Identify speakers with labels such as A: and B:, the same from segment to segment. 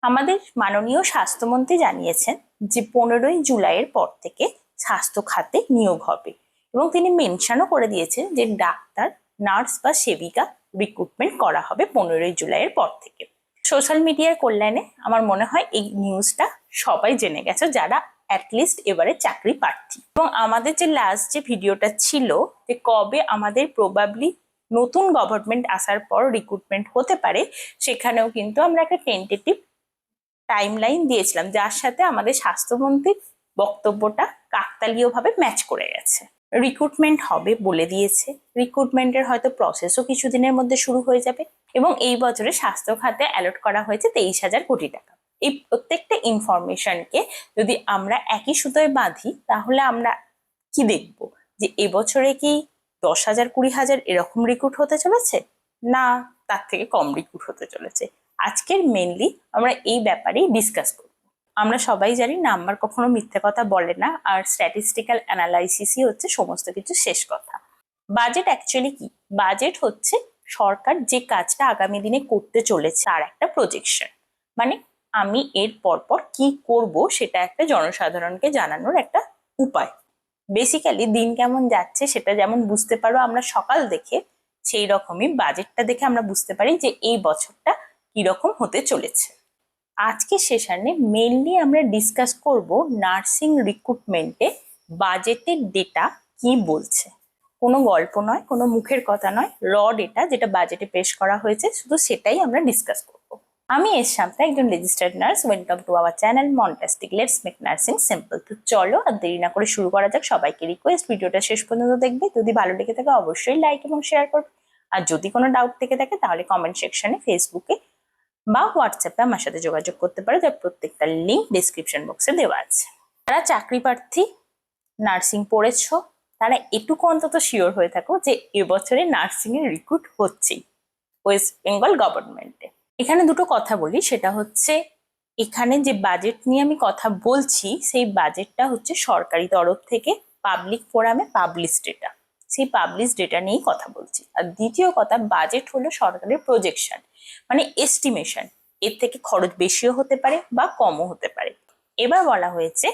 A: আমাদের মাননীয় স্বাস্থ্যমন্ত্রী জানিয়েছেন যে 15ই জুলাইয়ের পর থেকে স্বাস্থ্য খাতে নিয়োগ হবে এবং তিনি মেনশনও করে দিয়েছেন যে ডাক্তার, নার্স বা সেবিকা রিক্রুটমেন্ট করা হবে 15ই জুলাইয়ের পর থেকে। সোশ্যাল মিডিয়ার কল্যাণে আমার মনে হয় এই নিউজটা সবাই জেনে গেছে যারা অ্যাটলিস্ট এবারে চাকরি প্রার্থী। এবং আমাদের যে লাস্ট যে ভিডিওটা ছিল যে কবে আমাদের প্রবাবলি নতুন গভর্নমেন্ট আসার পর রিক্রুটমেন্ট হতে পারে, সেখানেও কিন্তু আমরা একটা টেন্টেটিভ টাইমলাইন দিয়েছিলাম যার সাথে আমাদের স্বাস্থ্যমন্ত্রীর বক্তব্যটা কাকতালীয়ভাবে ম্যাচ করে গেছে। রিক্রুটমেন্ট হবে বলে দিয়েছে, রিক্রুটমেন্টের হয়তো প্রসেসও কিছুদিনের মধ্যে শুরু হয়ে যাবে এবং এই বছরে স্বাস্থ্য খাতে অ্যালট করা হয়েছে 23,000 কোটি টাকা। এই প্রত্যেকটা ইনফরমেশনকে যদি আমরা একই সুতোয় বাঁধি তাহলে আমরা কি দেখব যে এবছরে কি 10,000, 20,000 এরকম রিক্রুট হতে চলেছে, না তার থেকে কম রিক্রুট হতে চলেছে। আজকের মেনলি আমরা এই ব্যাপারেই ডিসকাস করব। আমরা সবাই জানি নাম্বার কখনো মিথ্যে কথা বলে না, আর স্ট্যাটিস্টিক্যাল অ্যানালাইসিসই হচ্ছে সমস্ত কিছু শেষ কথা। বাজেট অ্যাকচুয়ালি কি? বাজেট হচ্ছে সরকার যে কাজটা আগামী দিনে করতে চলেছে তার একটা প্রজেকশন, মানে আমি এর পরপর কি করব সেটা একটা জনসাধারণকে জানানোর একটা উপায়। বেসিক্যালি দিন কেমন যাচ্ছে সেটা যেমন বুঝতে পারো আমরা সকাল দেখে, সেই রকমই বাজেটটা দেখে আমরা বুঝতে পারি যে এই বছরটা কিরকম হতে চলেছে। আজকে সেশনে মেইনলি আমরা ডিসকাস করব নার্সিং রিক্রুটমেন্টে বাজেটের ডেটা কি বলছে। কোনো গল্প নয়, কোনো মুখের কথা নয়, র ডেটা যেটা বাজেটে পেশ করা হয়েছে শুধু সেটাই আমরা ডিসকাস করব। আমি এর সাথে একজন registered nurse. Welcome to our channel Montastic, let's make nursing simple. তো চলো আর দেরি না করে শুরু করা যাক। সবাইকে রিকোয়েস্ট ভিডিওটা শেষ পর্যন্ত দেখবে, যদি ভালো লেগে থাকে অবশ্যই লাইক এবং শেয়ার করবে, আর যদি কোনো ডাউট থেকে থাকে তাহলে কমেন্ট সেকশনে, ফেসবুকে বা হোয়াটসঅ্যাপে আমার সাথে যোগাযোগ করতে পারো, যার প্রত্যেকটা লিঙ্ক ডিসক্রিপশন বক্সে দেওয়া আছে। যারা চাকরি প্রার্থী, নার্সিং পড়েছো, তারা এটুকু অন্তত শিওর হয়ে থাকো যে এবছরে নার্সিং এর রিক্রুট হচ্ছেই ওয়েস্ট বেঙ্গল গভর্নমেন্টে। এখানে দুটো কথা বলি, সেটা হচ্ছে এখানে যে বাজেট নিয়ে আমি কথা বলছি সেই বাজেটটা হচ্ছে সরকারি তরফ থেকে পাবলিক ফোরামে পাবলিশ ডেটা, সেই পাবলিশ ডেটা নিয়েই কথা বলছি। আর দ্বিতীয় কথা, বাজেট হলো সরকারের প্রজেকশন, মানে এস্টিমেশন। এর থেকে খরচ বেশিও হতে পারে বা কমও হতে পারে। এবার বলা হয়েছে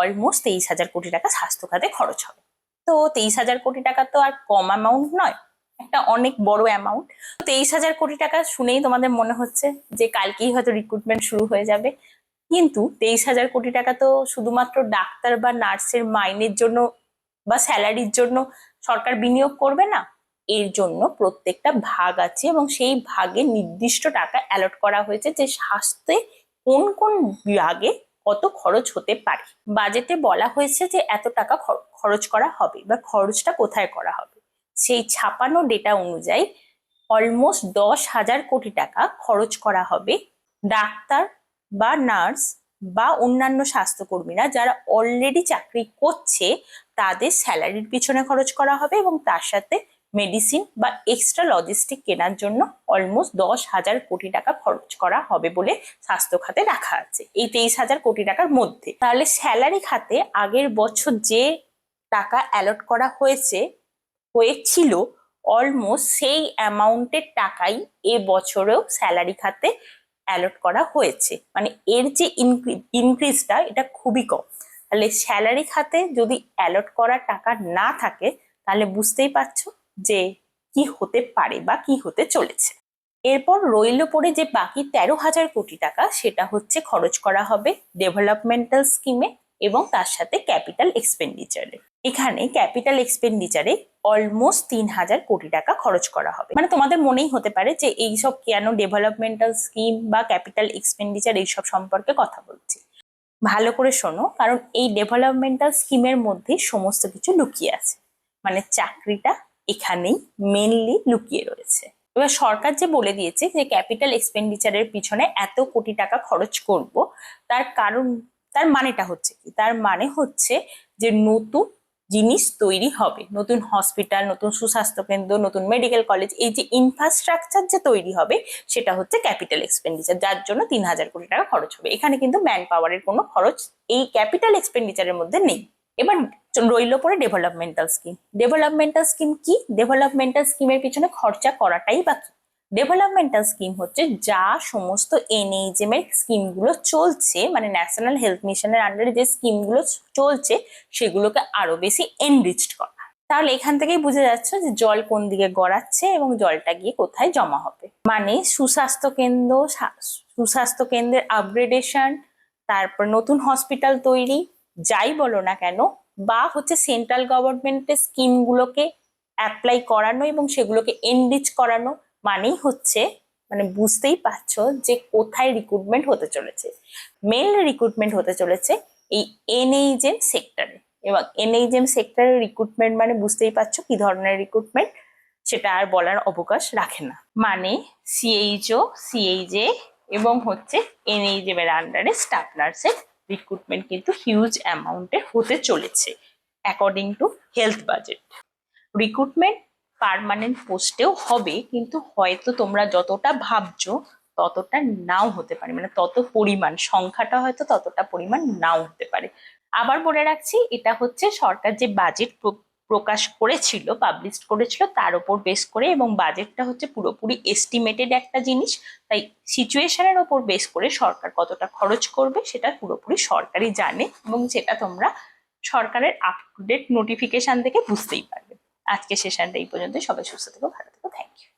A: অলমোস্ট 23,000 কোটি টাকা স্বাস্থ্য খাতে খরচ হবে। তো 23,000 কোটি টাকা তো আর কম অ্যামাউন্ট নয়, একটা অনেক বড় অ্যামাউন্ট। 23,000 কোটি টাকা শুনেই তোমাদের মনে হচ্ছে যে কালকেই হয়তো রিক্রুটমেন্ট শুরু হয়ে যাবে, কিন্তু 23,000 কোটি টাকা তো শুধুমাত্র ডাক্তার বা নার্সের মাইনের জন্য বা স্যালারির জন্য সরকার বিনিয়োগ করবে না। এর জন্য প্রত্যেকটা ভাগ আছে এবং সেই ভাগে নির্দিষ্ট টাকা অ্যালট করা হয়েছে যে স্বাস্থ্যে কোন কোন বিভাগে কত খরচ হতে পারে। বাজেটে বলা হয়েছে যে এত টাকা খরচ করা হবে বা খরচটা কোথায় করা হবে। সেই ছাপানো ডেটা অনুযায়ী অলমোস্ট 10,000 কোটি টাকা খরচ করা হবে ডাক্তার বা নার্স বা অন্যান্য স্বাস্থ্যকর্মীরা যারা অলরেডি চাকরি করছে তাদের স্যালারির পিছনে খরচ করা হবে, এবং তার সাথে মেডিসিন বা এক্সট্রা লজিস্টিক কেনার জন্য অলমোস্ট 10,000 কোটি টাকা খরচ করা হবে বলে স্বাস্থ্য খাতে রাখা আছে এই 23,000 কোটি টাকার মধ্যে। তাহলে স্যালারি খাতে আগের বছর যে টাকা অ্যালট করা হয়েছিল অলমোস্ট সেই অ্যামাউন্টের টাকাই এবছরেও স্যালারি খাতে অ্যালট করা হয়েছে, মানে এর যে ইনক্রিজটা এটা খুবই কম। তাহলে স্যালারি খাতে যদি অ্যালট করা টাকা না থাকে তাহলে বুঝতেই পারছো যে কি হতে পারে বা কি হতে চলেছে। এরপর রইল পড়ে যে বাকি 13,000 কোটি টাকা, সেটা হচ্ছে খরচ করা হবে ডেভেলপমেন্টাল স্কিমে এবং তার সাথে ক্যাপিটাল এক্সপেন্ডিচারে। এখানে ক্যাপিটাল এক্সপেন্ডিচারে অলমোস্ট 3,000 কোটি টাকা খরচ করা হবে। মানে তোমাদের মনেই হতে পারে যে এইসব কেন ডেভেলপমেন্টাল স্কিম বা ক্যাপিটাল এক্সপেন্ডিচার এইসব সম্পর্কে কথা বলছি। ভালো করে শোনো, কারণ এই ডেভেলপমেন্টাল স্কিমের মধ্যে সমস্ত কিছু লুকিয়ে আছে, মানে চাকরিটা এখানেই মেনলি লুকিয়ে রয়েছে। এবার সরকার যে বলে দিয়েছে যে ক্যাপিটাল এক্সপেন্ডিচারের পিছনে এত কোটি টাকা খরচ করব, তার কারণ, তার মানেটা হচ্ছে কি? তার মানে হচ্ছে যে নতুন জিনিস তৈরি হবে, নতুন হসপিটাল, নতুন সুস্বাস্থ্য কেন্দ্র, নতুন মেডিকেল কলেজ, এই যে ইনফ্রাস্ট্রাকচার যে তৈরি হবে সেটা হচ্ছে ক্যাপিটাল এক্সপেন্ডিচার, যার জন্য 3,000 কোটি টাকা খরচ হবে। এখানে কিন্তু ম্যান পাওয়ারের কোনো খরচ এই ক্যাপিটাল এক্সপেন্ডিচারের মধ্যে নেই। এবার রইল পরে ডেভেলপমেন্টাল স্কিম। ডেভেলপমেন্টাল স্কিম কি? ডেভেলপমেন্টাল স্কিমের পিছনে খরচা করাটাই বাকি, ডেভেলপমেন্টাল স্কিম হচ্ছে যা সমস্ত এনএইচএম এর স্কিমগুলো চলছে, মানে ন্যাশনাল হেলথ মিশনের আন্ডারে যে স্কিমগুলো চলছে সেগুলোকে আরো বেশি এনরিচড করা। তাহলে এখান থেকেই বুঝে যাচ্ছে যে জল কোন দিকে গড়াচ্ছে এবং জলটা গিয়ে কোথায় জমা হবে। মানে সুস্বাস্থ্য কেন্দ্রের আপগ্রেডেশন, তারপর নতুন হসপিটাল তৈরি, যাই বলো না কেন, বা হচ্ছে সেন্ট্রাল গভর্নমেন্টের স্কিমগুলোকে অ্যাপ্লাই করানো এবং সেগুলোকে এনরিচ করানো, মানেই হচ্ছে মানে বুঝতেই পারছো যে কোথায় রিক্রুটমেন্ট হতে চলেছে। মেল রিক্রুটমেন্ট হতে চলেছে এই এনএইচএম সেক্টরে, এবং এনএইচএম সেক্টরের রিক্রুটমেন্ট মানে বুঝতেই পারছো কি ধরনের রিক্রুটমেন্ট, সেটা আর বলার অবকাশ রাখে না। মানে সিএইচও, সিএইচএ এবং হচ্ছে এনএইচএম এর আন্ডারে স্টাফ নার্সের রিক্রুটমেন্ট কিন্তু হিউজ অ্যামাউন্টের হতে চলেছে according to health budget. Recruitment permanent পোস্টেও হবে, কিন্তু হয়তো তোমরা যতটা ভাবছো ততটা নাও হতে পারে, মানে তত পরিমাণ সংখ্যাটা হয়তো ততটা পরিমাণ নাও হতে পারে। আবার বলে রাখছি, এটা হচ্ছে সরকার যে বাজেট প্রকাশ করেছিল, পাবলিশ করেছিল তার উপর বেস করে, এবং বাজেটটা হচ্ছে পুরোপুরি এস্টিমেটেড একটা জিনিস, তাই সিচুয়েশনের ওপর বেস করে সরকার কতটা খরচ করবে সেটা পুরোপুরি সরকারই জানে, এবং সেটা তোমরা সরকারের আপ টু ডেট নোটিফিকেশন থেকে বুঝতেই পারবে। আজকে সেশনটা এই পর্যন্ত, সবাই সুস্থ থেকো, ভালো থেকো, থ্যাংক ইউ।